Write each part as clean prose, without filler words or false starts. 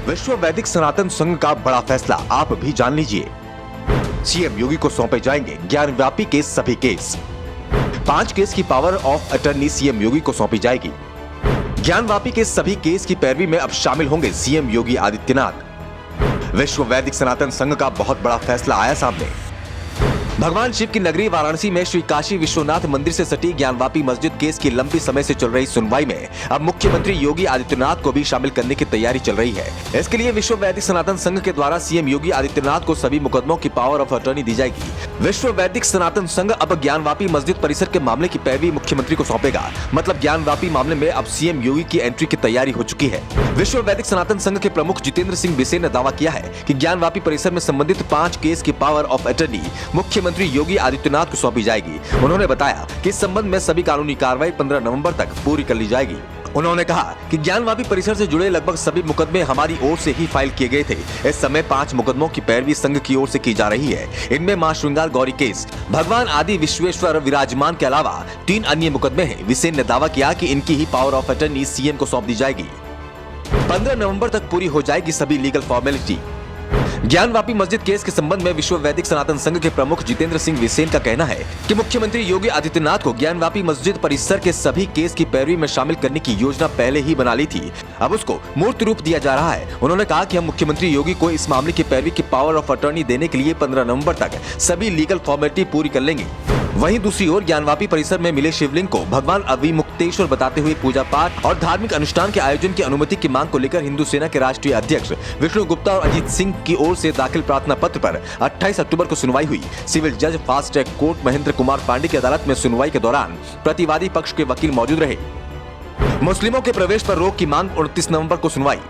विश्व वैदिक सनातन संघ का बड़ा फैसला, आप भी जान लीजिए। सीएम योगी को सौंपे जाएंगे ज्ञानव्यापी के सभी केस। 5 केस की पावर ऑफ अटर्नी सीएम योगी को सौंपी जाएगी। ज्ञानव्यापी के सभी केस की पैरवी में अब शामिल होंगे सीएम योगी आदित्यनाथ। विश्व वैदिक सनातन संघ का बहुत बड़ा फैसला आया सामने। भगवान शिव की नगरी वाराणसी में श्री काशी विश्वनाथ मंदिर से सटी ज्ञानवापी मस्जिद केस की लंबी समय से चल रही सुनवाई में अब मुख्यमंत्री योगी आदित्यनाथ को भी शामिल करने की तैयारी चल रही है। इसके लिए विश्व वैदिक सनातन संघ के द्वारा सीएम योगी आदित्यनाथ को सभी मुकदमों की पावर ऑफ अटर्नी दी जाएगी। विश्व वैदिक सनातन संघ अब ज्ञानवापी मस्जिद परिसर के मामले की पैरवी मुख्यमंत्री को सौंपेगा। मतलब ज्ञानवापी मामले में अब सीएम योगी की एंट्री की तैयारी हो चुकी है। विश्व वैदिक सनातन संघ के प्रमुख जितेंद्र सिंह बिसेन ने दावा किया है कि ज्ञानवापी परिसर में संबंधित 5 केस की पावर ऑफ अटर्नी मुख्यमंत्री योगी आदित्यनाथ को सौंपी जाएगी। उन्होंने बताया कि इस संबंध में सभी कानूनी कार्रवाई 15 नवंबर तक पूरी कर ली जाएगी। उन्होंने कहा कि ज्ञानवापी परिसर से जुड़े लगभग सभी मुकदमे हमारी ओर से ही फाइल किए गए थे। इस समय 5 मुकदमों की पैरवी संघ की ओर से की जा रही है। इनमें मां श्रृंगार गौरी केस, भगवान आदि विश्वेश्वर विराजमान के अलावा 3 अन्य मुकदमे हैं। बिसेन ने दावा किया कि इनकी ही पावर ऑफ अटर्नी सीएम को सौंप दी जाएगी। 15 नवंबर तक पूरी हो जाएगी सभी लीगल फॉर्मेलिटी। ज्ञानवापी मस्जिद केस के संबंध में विश्व वैदिक सनातन संघ के प्रमुख जितेंद्र सिंह बिसेन का कहना है कि मुख्यमंत्री योगी आदित्यनाथ को ज्ञानवापी मस्जिद परिसर के सभी केस की पैरवी में शामिल करने की योजना पहले ही बना ली थी। अब उसको मूर्त रूप दिया जा रहा है। उन्होंने कहा कि हम मुख्यमंत्री योगी को इस मामले की पैरवी की पावर ऑफ अटर्नी देने के लिए 15 नवंबर तक सभी लीगल फॉर्मेलिटी पूरी कर लेंगे। वहीं दूसरी ओर ज्ञानवापी परिसर में मिले शिवलिंग को भगवान अविमुक्तेश्वर बताते हुए पूजा पाठ और धार्मिक अनुष्ठान के आयोजन की अनुमति की मांग को लेकर हिंदू सेना के राष्ट्रीय अध्यक्ष विष्णु गुप्ता और अजीत सिंह की ओर से दाखिल प्रार्थना पत्र पर 28 अक्टूबर को सुनवाई हुई। सिविल जज fast track court Mahendra Kumar Pandey की अदालत में सुनवाई के दौरान प्रतिवादी पक्ष के वकील मौजूद रहे। मुस्लिमों के प्रवेश पर रोक की मांग 29 नवंबर को सुनवाई।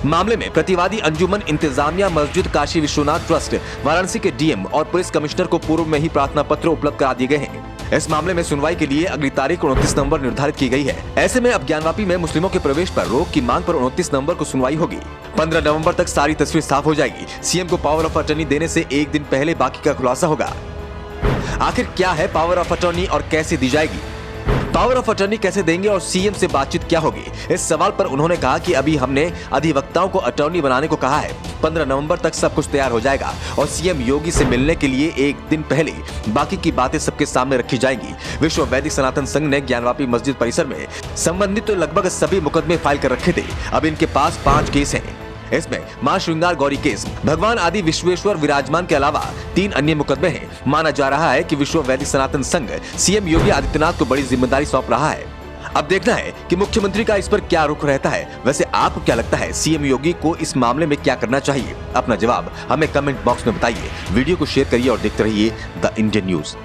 मामले में प्रतिवादी अंजुमन इंतजामिया मस्जिद काशी विश्वनाथ ट्रस्ट वाराणसी के डीएम और पुलिस कमिश्नर को पूर्व में ही प्रार्थना पत्र उपलब्ध करा दिए गए हैं। इस मामले में सुनवाई के लिए अगली तारीख 29 नवंबर निर्धारित की गई है। ऐसे में अब ज्ञानवापी में मुस्लिमों के प्रवेश पर रोक की मांग पर 29 नवंबर को सुनवाई होगी। 15 नवंबर तक सारी तस्वीर साफ हो जाएगी। सीएम को पावर ऑफ अटर्नी देने से एक दिन पहले बाकी का खुलासा होगा। आखिर क्या है पावर ऑफ अटर्नी और कैसे दी जाएगी? पावर ऑफ अटर्नी कैसे देंगे और सीएम से बातचीत क्या होगी? इस सवाल पर उन्होंने कहा कि अभी हमने अधिवक्ताओं को अटर्नी बनाने को कहा है। 15 नवंबर तक सब कुछ तैयार हो जाएगा और सीएम योगी से मिलने के लिए एक दिन पहले बाकी की बातें सबके सामने रखी जाएंगी। विश्व वैदिक सनातन संघ ने ज्ञानवापी मस्जिद परिसर में संबंधित तो लगभग सभी मुकदमे फाइल कर रखे थे। अब इनके पास 5 केस हैं। इसमें मां श्रृंगार गौरी केस, भगवान आदि विश्वेश्वर विराजमान के अलावा 3 अन्य मुकदमे हैं। माना जा रहा है कि विश्व वैदिक सनातन संघ सीएम योगी आदित्यनाथ को बड़ी जिम्मेदारी सौंप रहा है। अब देखना है कि मुख्यमंत्री का इस पर क्या रुख रहता है। वैसे आपको क्या लगता है, सीएम योगी को इस मामले में क्या करना चाहिए? अपना जवाब हमें कमेंट बॉक्स में बताइए। वीडियो को शेयर करिए और देखते रहिए द इंडियन न्यूज।